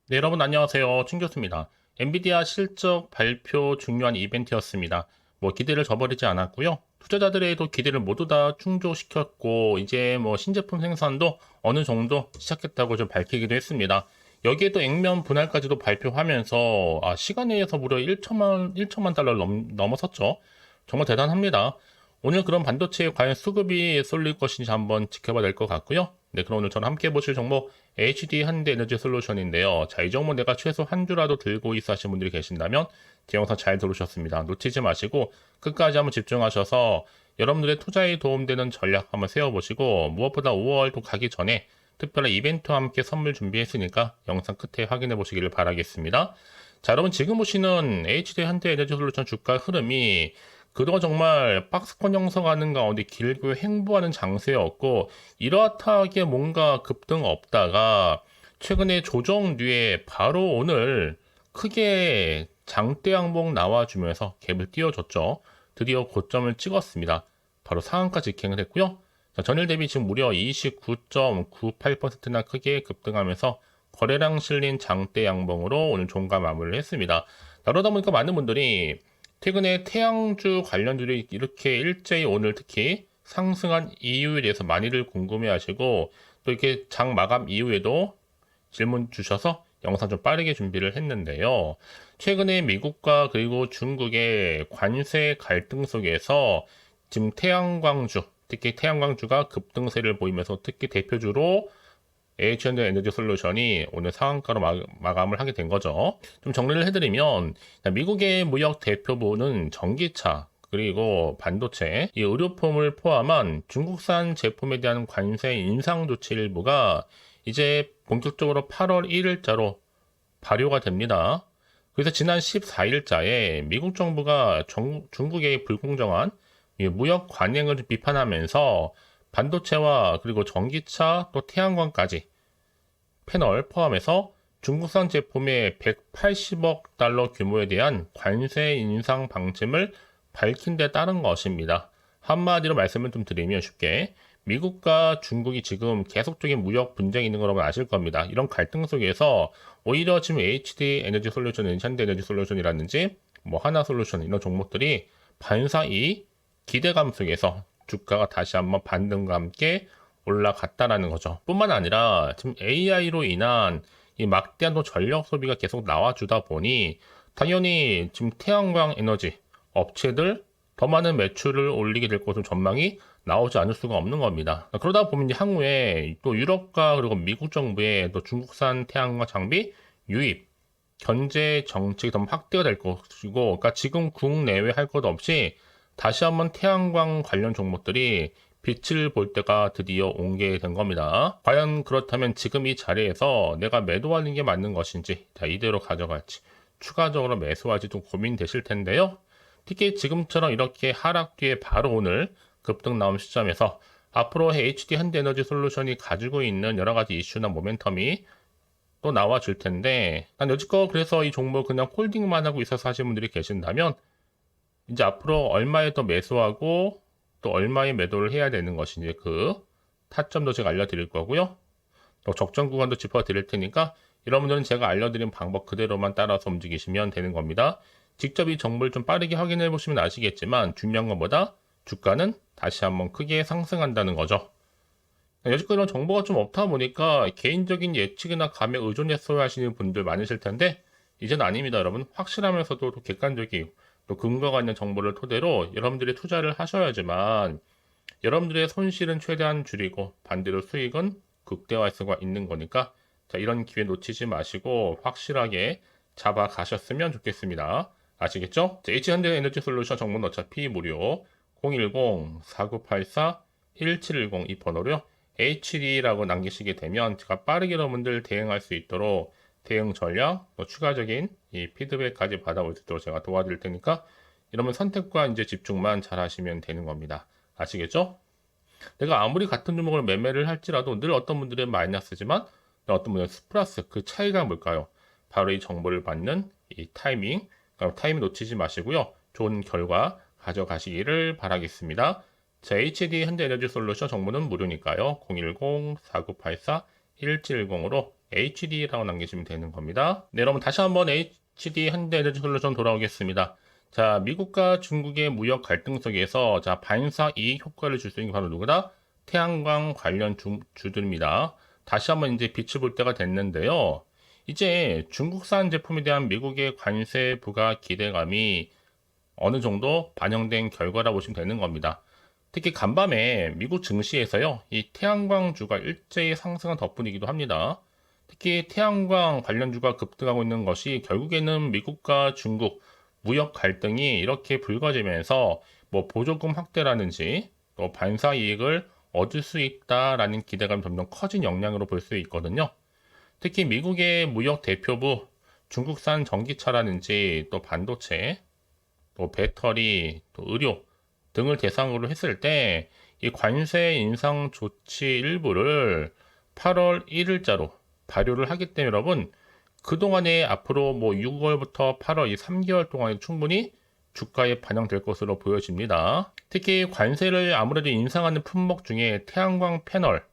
네, 여러분 안녕하세요. 춘 교수입니다. 엔비디아 실적 발표 중요한 이벤트였습니다. 기대를 저버리지 않았고요. 투자자들의도 기대를 모두 다 충족시켰고 이제 신제품 생산도 어느 정도 시작했다고 좀 밝히기도 했습니다. 여기에도 액면 분할까지도 발표하면서 시간 내에서 무려 1천만 달러를 넘어섰죠. 정말 대단합니다. 오늘 그런 반도체에 과연 수급이 쏠릴 것인지 한번 지켜봐야 될 것 같고요. 네, 그럼 오늘 저는 함께 보실 종목 HD 현대 에너지 솔루션인데요. 자, 이 종목 내가 최소 한 주라도 들고 있어 하시는 분들이 계신다면 제 영상 잘 들으셨습니다. 놓치지 마시고 끝까지 한번 집중하셔서 여러분들의 투자에 도움되는 전략 한번 세워보시고 무엇보다 5월 또 가기 전에 특별한 이벤트와 함께 선물 준비했으니까 영상 끝에 확인해 보시기를 바라겠습니다. 자, 여러분 지금 보시는 HD 현대 에너지 솔루션 주가 흐름이 그동안 정말 박스권 형성하는 가운데 길고 횡보하는 장세였고 이렇다하게 뭔가 급등 없다가 최근에 조정 뒤에 바로 오늘 크게 장대 양봉 나와주면서 갭을 띄워줬죠. 드디어 고점을 찍었습니다. 바로 상한가 직행을 했고요. 자, 전일 대비 지금 무려 29.98%나 크게 급등하면서 거래량 실린 장대 양봉으로 오늘 종가 마무리를 했습니다. 그러다 보니까 많은 분들이 최근에 태양주 관련주들이 이렇게 일제히 오늘 특히 상승한 이유에 대해서 많이들 궁금해 하시고 또 이렇게 장 마감 이후에도 질문 주셔서 영상 좀 빠르게 준비를 했는데요. 최근에 미국과 그리고 중국의 관세 갈등 속에서 지금 태양광주, 특히 태양광주가 급등세를 보이면서 특히 대표주로 H&D 에너지 솔루션이 오늘 상한가로 마감을 하게 된 거죠. 좀 정리를 해드리면 미국의 무역 대표부는 전기차 그리고 반도체, 이 의료품을 포함한 중국산 제품에 대한 관세 인상 조치 일부가 이제 본격적으로 8월 1일자로 발효가 됩니다. 그래서 지난 14일자에 미국 정부가 중국의 불공정한 무역 관행을 비판하면서 반도체와 그리고 전기차 또 태양광까지 패널 포함해서 중국산 제품의 180억 달러 규모에 대한 관세 인상 방침을 밝힌 데 따른 것입니다. 한마디로 말씀을 좀 드리면 쉽게 미국과 중국이 지금 계속적인 무역 분쟁이 있는 거라고 아실 겁니다. 이런 갈등 속에서 오히려 지금 HD 에너지 솔루션, 현대 에너지 솔루션이라든지 하나 솔루션 이런 종목들이 반사이 기대감 속에서 주가가 다시 한번 반등과 함께 올라갔다라는 거죠. 뿐만 아니라 지금 AI로 인한 이 막대한 또 전력 소비가 계속 나와주다 보니 당연히 지금 태양광 에너지 업체들 더 많은 매출을 올리게 될 것으로 전망이 나오지 않을 수가 없는 겁니다. 그러다 보면 이제 향후에 또 유럽과 그리고 미국 정부의 또 중국산 태양광 장비 유입 견제 정책이 더 확대가 될 것이고, 그러니까 지금 국내외 할 것 없이 다시 한번 태양광 관련 종목들이 빛을 볼 때가 드디어 온 게 된 겁니다. 과연 그렇다면 지금 이 자리에서 내가 매도하는 게 맞는 것인지, 이대로 가져갈지, 추가적으로 매수할지 좀 고민되실 텐데요. 특히 지금처럼 이렇게 하락 뒤에 바로 오늘 급등 나온 시점에서 앞으로 HD 현대에너지 솔루션이 가지고 있는 여러 가지 이슈나 모멘텀이 또 나와줄 텐데, 난 여지껏 그래서 이 종목 그냥 홀딩만 하고 있어서 하시는 분들이 계신다면, 이제 앞으로 얼마에 더 매수하고 또 얼마에 매도를 해야 되는 것인지 그 타점도 제가 알려드릴 거고요. 또 적정 구간도 짚어드릴 테니까 여러분들은 제가 알려드린 방법 그대로만 따라서 움직이시면 되는 겁니다. 직접 이 정보를 좀 빠르게 확인해 보시면 아시겠지만 중요한 것보다 주가는 다시 한번 크게 상승한다는 거죠. 여지껏 이런 정보가 좀 없다 보니까 개인적인 예측이나 감에 의존해서 하시는 분들 많으실 텐데 이제는 아닙니다, 여러분. 확실하면서도 또 객관적이고 또 근거가 있는 정보를 토대로 여러분들이 투자를 하셔야지만 여러분들의 손실은 최대한 줄이고 반대로 수익은 극대화할 수가 있는 거니까 자, 이런 기회 놓치지 마시고 확실하게 잡아가셨으면 좋겠습니다. 아시겠죠? H현대에너지 솔루션 정보는 어차피 무료 010-4984-1710 이 번호로요. HD라고 남기시게 되면 제가 빠르게 여러분들 대응할 수 있도록 대응 전략, 또 추가적인 이 피드백까지 받아올 수 있도록 제가 도와드릴 테니까 이러면 선택과 이제 집중만 잘 하시면 되는 겁니다. 아시겠죠? 내가 아무리 같은 종목을 매매를 할지라도 늘 어떤 분들은 마이너스지만 어떤 분들은 플러스 그 차이가 뭘까요? 바로 이 정보를 받는 이 타이밍, 그러니까 타이밍 놓치지 마시고요. 좋은 결과 가져가시기를 바라겠습니다. 자, HD 현대에너지 솔루션 정보는 무료니까요. 010-4984-1710으로 HD라고 남기시면 되는 겁니다. 네, 여러분 다시 한번 HD 현대에너지솔루션 돌아오겠습니다. 자, 미국과 중국의 무역 갈등 속에서 자, 반사 이익 효과를 줄 수 있는 게 바로 누구다? 태양광 관련 주들입니다. 다시 한번 이제 빛을 볼 때가 됐는데요. 이제 중국산 제품에 대한 미국의 관세 부과 기대감이 어느 정도 반영된 결과라 보시면 되는 겁니다. 특히 간밤에 미국 증시에서요, 이 태양광주가 일제히 상승한 덕분이기도 합니다. 특히 태양광 관련주가 급등하고 있는 것이 결국에는 미국과 중국 무역 갈등이 이렇게 불거지면서 뭐 보조금 확대라든지 또 반사 이익을 얻을 수 있다라는 기대감이 점점 커진 영향으로 볼 수 있거든요. 특히 미국의 무역 대표부 중국산 전기차라든지 또 반도체, 또 배터리, 또 의료 등을 대상으로 했을 때 이 관세 인상 조치 일부를 8월 1일자로 발효를 하기 때문에 여러분 그동안에 앞으로 뭐 6월부터 8월 이 3개월 동안에 충분히 주가에 반영될 것으로 보여집니다. 특히 관세를 아무래도 인상하는 품목 중에 태양광 패널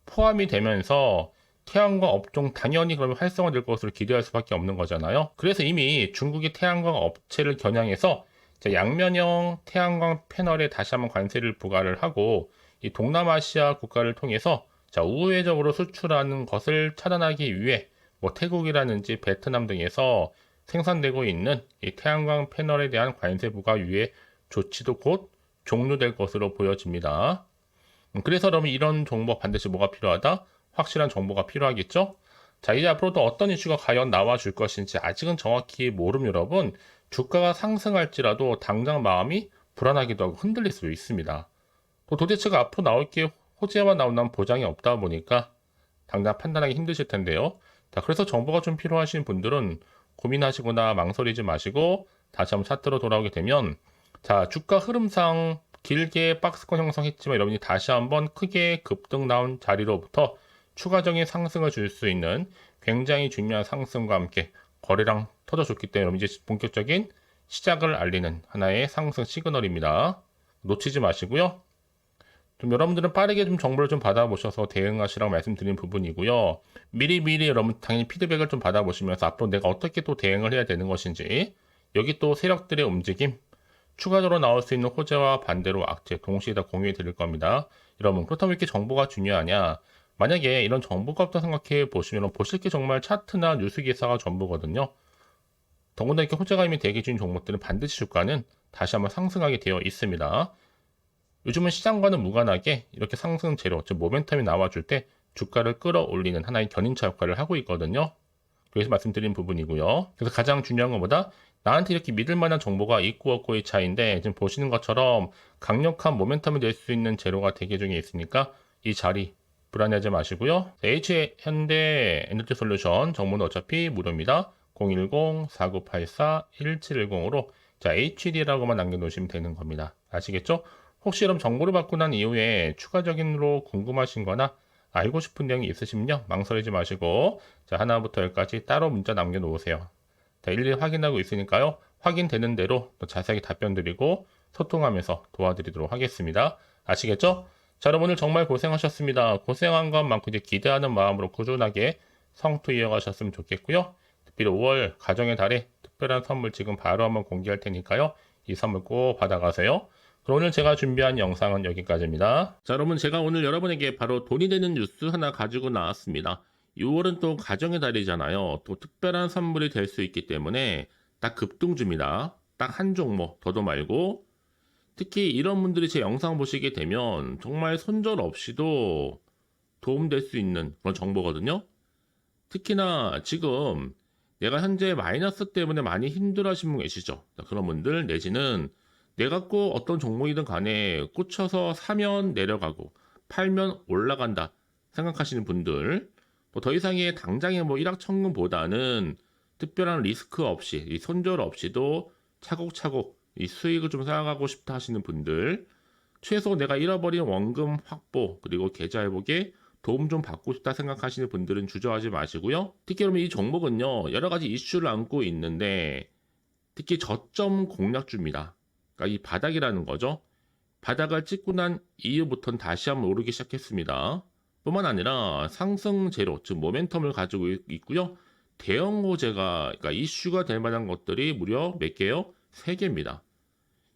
포함이 되면서 태양광 업종 당연히 그러면 활성화될 것으로 기대할 수밖에 없는 거잖아요. 그래서 이미 중국이 태양광 업체를 겨냥해서 양면형 태양광 패널에 다시 한번 관세를 부과를 하고 이 동남아시아 국가를 통해서 우회적으로 수출하는 것을 차단하기 위해 뭐 태국이라든지 베트남 등에서 생산되고 있는 이 태양광 패널에 대한 관세 부과 유예 조치도 곧 종료될 것으로 보여집니다. 그래서 그러면 이런 정보 반드시 뭐가 필요하다? 확실한 정보가 필요하겠죠? 자, 이제 앞으로도 어떤 이슈가 과연 나와줄 것인지 아직은 정확히 모름 여러분. 주가가 상승할지라도 당장 마음이 불안하기도 하고 흔들릴 수 있습니다. 또 도대체가 앞으로 나올 게 호재만 나온다는 보장이 없다 보니까 당장 판단하기 힘드실 텐데요. 자, 그래서 정보가 좀 필요하신 분들은 고민하시거나 망설이지 마시고 다시 한번 차트로 돌아오게 되면 자, 주가 흐름상 길게 박스권 형성했지만 여러분이 다시 한번 크게 급등 나온 자리로부터 추가적인 상승을 줄 수 있는 굉장히 중요한 상승과 함께 거래량 터져줬기 때문에 이제 본격적인 시작을 알리는 하나의 상승 시그널입니다. 놓치지 마시고요. 좀 여러분들은 빠르게 좀 정보를 좀 받아보셔서 대응하시라고 말씀드린 부분이고요. 미리미리 여러분 당연히 피드백을 좀 받아보시면서 앞으로 내가 어떻게 또 대응을 해야 되는 것인지 여기 또 세력들의 움직임 추가적으로 나올 수 있는 호재와 반대로 악재 동시에 다 공유해 드릴 겁니다. 여러분 그렇다면 왜 이렇게 정보가 중요하냐? 만약에 이런 정보가 없다 생각해 보시면 보실 게 정말 차트나 뉴스 기사가 전부거든요. 더군다나 이렇게 호재가 이미 대기 중인 종목들은 반드시 주가는 다시 한번 상승하게 되어 있습니다. 요즘은 시장과는 무관하게 이렇게 상승 재료, 즉 모멘텀이 나와줄 때 주가를 끌어올리는 하나의 견인차 역할을 하고 있거든요. 그래서 말씀드린 부분이고요. 그래서 가장 중요한 것보다 나한테 이렇게 믿을 만한 정보가 있고 없고의 차이인데 지금 보시는 것처럼 강력한 모멘텀이 될 수 있는 재료가 대기 중에 있으니까 이 자리 불안해하지 마시고요. H현대 에너지솔루션 정보는 어차피 무료입니다. 010-4984-1710으로 자 HD라고만 남겨놓으시면 되는 겁니다. 아시겠죠? 혹시 여러분 정보를 받고 난 이후에 추가적인으로 궁금하신 거나 알고 싶은 내용이 있으시면요. 망설이지 마시고 자 하나부터 열까지 따로 문자 남겨놓으세요. 자, 일일이 확인하고 있으니까요. 확인되는 대로 또 자세하게 답변 드리고 소통하면서 도와드리도록 하겠습니다. 아시겠죠? 자, 여러분 오늘 정말 고생하셨습니다. 고생한 것만큼 이제 기대하는 마음으로 꾸준하게 성투 이어가셨으면 좋겠고요. 특별히 5월 가정의 달에 특별한 선물 지금 바로 한번 공개할 테니까요. 이 선물 꼭 받아가세요. 그럼 오늘 제가 준비한 영상은 여기까지입니다. 자, 여러분 제가 오늘 여러분에게 바로 돈이 되는 뉴스 하나 가지고 나왔습니다. 6월은 또 가정의 달이잖아요. 또 특별한 선물이 될 수 있기 때문에 딱 급등주입니다. 딱 한 종목 더도 말고 특히 이런 분들이 제 영상 보시게 되면 정말 손절 없이도 도움될 수 있는 그런 정보거든요. 특히나 지금 내가 현재 마이너스 때문에 많이 힘들어 하시는 분 계시죠. 그런 분들 내지는 내가 꼭 어떤 종목이든 간에 꽂혀서 사면 내려가고 팔면 올라간다 생각하시는 분들 뭐 더 이상의 당장의 뭐 일확천금보다는 특별한 리스크 없이 이 손절 없이도 차곡차곡 이 수익을 좀 쌓아가고 싶다 하시는 분들 최소 내가 잃어버린 원금 확보 그리고 계좌 회복에 도움 좀 받고 싶다 생각하시는 분들은 주저하지 마시고요. 특히 그러면 이 종목은요 여러 가지 이슈를 안고 있는데 특히 저점 공략주입니다. 그러니까 이 바닥이라는 거죠. 바닥을 찍고 난 이후부터는 다시 한번 오르기 시작했습니다. 뿐만 아니라 상승재로, 즉 모멘텀을 가지고 있고요. 대형 호재가, 그러니까 이슈가 될 만한 것들이 무려 몇 개요? 3개입니다.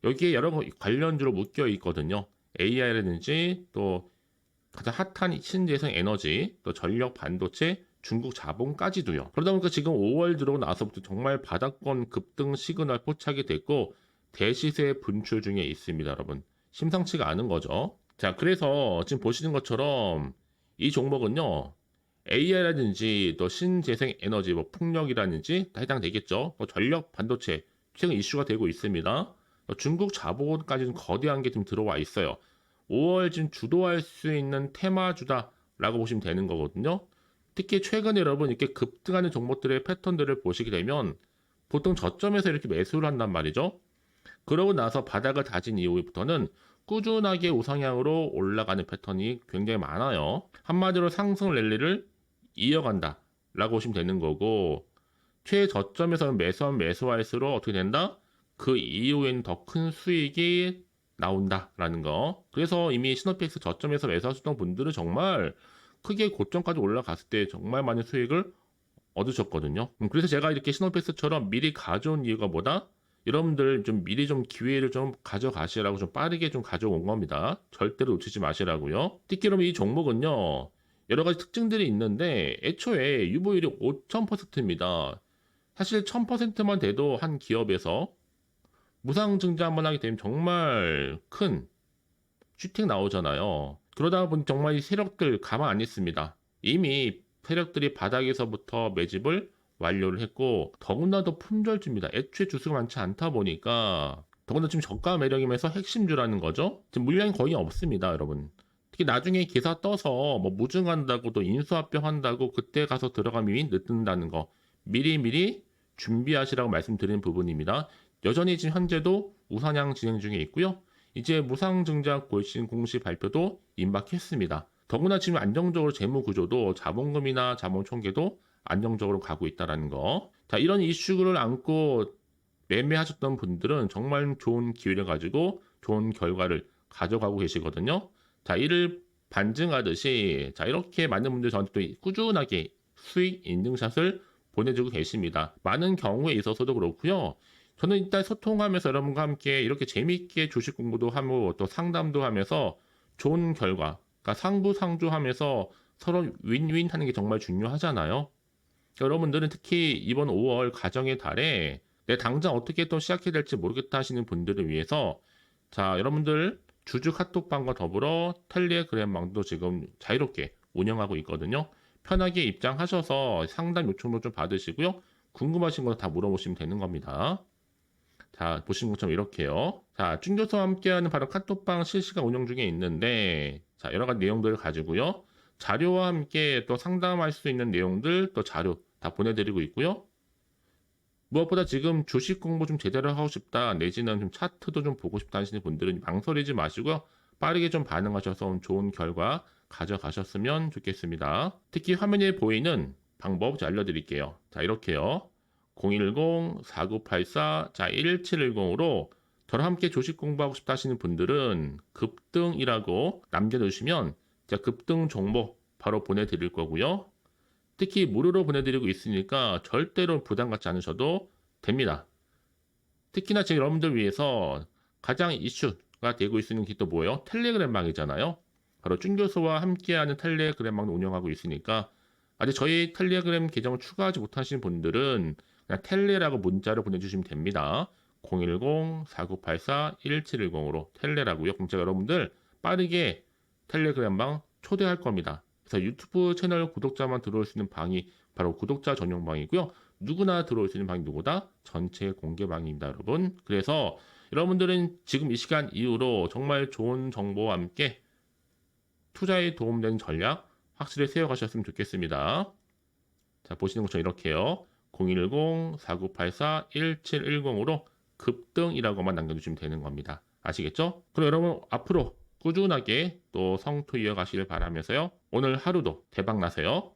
여기에 여러 관련주로 묶여 있거든요. AI라든지 또 가장 핫한 신재생 에너지, 또 전력 반도체, 중국 자본까지도요. 그러다 보니까 지금 5월 들어오고 나서부터 정말 바닥권 급등 시그널 포착이 됐고 대시세 분출 중에 있습니다, 여러분. 심상치가 않은 거죠. 자, 그래서 지금 보시는 것처럼 이 종목은요. AI라든지 또 신재생 에너지, 뭐 풍력이라든지 다 해당되겠죠. 또 전력 반도체 최근 이슈가 되고 있습니다. 중국 자본까지는 거대한 게 좀 들어와 있어요. 5월 지금 주도할 수 있는 테마주다라고 보시면 되는 거거든요. 특히 최근에 여러분 이렇게 급등하는 종목들의 패턴들을 보시게 되면 보통 저점에서 이렇게 매수를 한단 말이죠. 그러고 나서 바닥을 다진 이후부터는 꾸준하게 우상향으로 올라가는 패턴이 굉장히 많아요. 한마디로 상승 랠리를 이어간다 라고 보시면 되는 거고, 최저점에서는 매수할수록 어떻게 된다? 그 이후에는 더 큰 수익이 나온다라는 거. 그래서 이미 시노펙스 저점에서 매수하셨던 분들은 정말 크게 고점까지 올라갔을 때 정말 많은 수익을 얻으셨거든요. 그래서 제가 이렇게 시노펙스처럼 미리 가져온 이유가 뭐다? 여러분들 좀 미리 좀 기회를 좀 가져가시라고 좀 빠르게 좀 가져온 겁니다. 절대로 놓치지 마시라고요. 특히 그럼 이 종목은요, 여러 가지 특징들이 있는데 애초에 유보율이 5,000%입니다. 사실 1,000%만 돼도 한 기업에서 무상증자 한번 하게 되면 정말 큰 슈팅 나오잖아요. 그러다 보니 정말 이 세력들 가만 안 있습니다. 이미 세력들이 바닥에서부터 매집을 완료를 했고 더군다나 품절주입니다. 애초에 주수가 많지 않다 보니까 더군다나 지금 저가 매력이면서 핵심주라는 거죠. 지금 물량이 거의 없습니다, 여러분. 특히 나중에 기사 떠서 뭐 무증한다고 또 인수합병한다고 그때 가서 들어가면 이미 늦는다는 거 미리미리 준비하시라고 말씀드리는 부분입니다. 여전히 지금 현재도 우상향 진행 중에 있고요. 이제 무상증자 공시 발표도 임박했습니다. 더구나 지금 안정적으로 재무 구조도 자본금이나 자본 총계도 안정적으로 가고 있다는 거. 자, 이런 이슈를 안고 매매하셨던 분들은 정말 좋은 기회를 가지고 좋은 결과를 가져가고 계시거든요. 자, 이를 반증하듯이 자, 이렇게 많은 분들이 저한테 또 꾸준하게 수익 인증샷을 보내주고 계십니다. 많은 경우에 있어서도 그렇고요. 저는 일단 소통하면서 여러분과 함께 이렇게 재미있게 주식 공부도 하고 또 상담도 하면서 좋은 결과, 그러니까 상부상조하면서 서로 윈윈 하는 게 정말 중요하잖아요. 여러분들은 특히 이번 5월 가정의 달에 내 당장 어떻게 또 시작해야 될지 모르겠다 하시는 분들을 위해서 자, 여러분들 주주 카톡방과 더불어 텔레그램방도 지금 자유롭게 운영하고 있거든요. 편하게 입장하셔서 상담 요청도 좀 받으시고요. 궁금하신 거 다 물어보시면 되는 겁니다. 자, 보시는 것처럼 이렇게요. 자, 준교수와 함께하는 바로 카톡방 실시간 운영 중에 있는데, 자, 여러 가지 내용들을 가지고요. 자료와 함께 또 상담할 수 있는 내용들, 또 자료 다 보내드리고 있고요. 무엇보다 지금 주식 공부 좀 제대로 하고 싶다, 내지는 좀 차트도 좀 보고 싶다 하시는 분들은 망설이지 마시고요. 빠르게 좀 반응하셔서 좋은 결과 가져가셨으면 좋겠습니다. 특히 화면에 보이는 방법 알려드릴게요. 자, 이렇게요. 010-4984, 자, 1710으로 저랑 함께 주식 공부하고 싶다 하시는 분들은 급등이라고 남겨주시면 제가 급등 정보 바로 보내드릴 거고요. 특히 무료로 보내드리고 있으니까 절대로 부담 갖지 않으셔도 됩니다. 특히나 제가 여러분들 위해서 가장 이슈가 되고 있는 게 또 뭐예요? 텔레그램방이잖아요. 바로 준교수와 함께하는 텔레그램방을 운영하고 있으니까 아직 저희 텔레그램 계정을 추가하지 못하신 분들은 그냥 텔레라고 문자를 보내주시면 됩니다. 010-4984-1710으로 텔레라고요. 그럼 제가 여러분들 빠르게 텔레그램방 초대할 겁니다. 그래서 유튜브 채널 구독자만 들어올 수 있는 방이 바로 구독자 전용 방이고요. 누구나 들어올 수 있는 방이 누구다? 전체 공개 방입니다, 여러분. 그래서 여러분들은 지금 이 시간 이후로 정말 좋은 정보와 함께 투자에 도움되는 전략 확실히 세워가셨으면 좋겠습니다. 자, 보시는 것처럼 이렇게요. 010-4984-1710으로 급등이라고만 남겨주시면 되는 겁니다. 아시겠죠? 그럼 여러분 앞으로 꾸준하게 또 성투 이어가시길 바라면서요. 오늘 하루도 대박 나세요.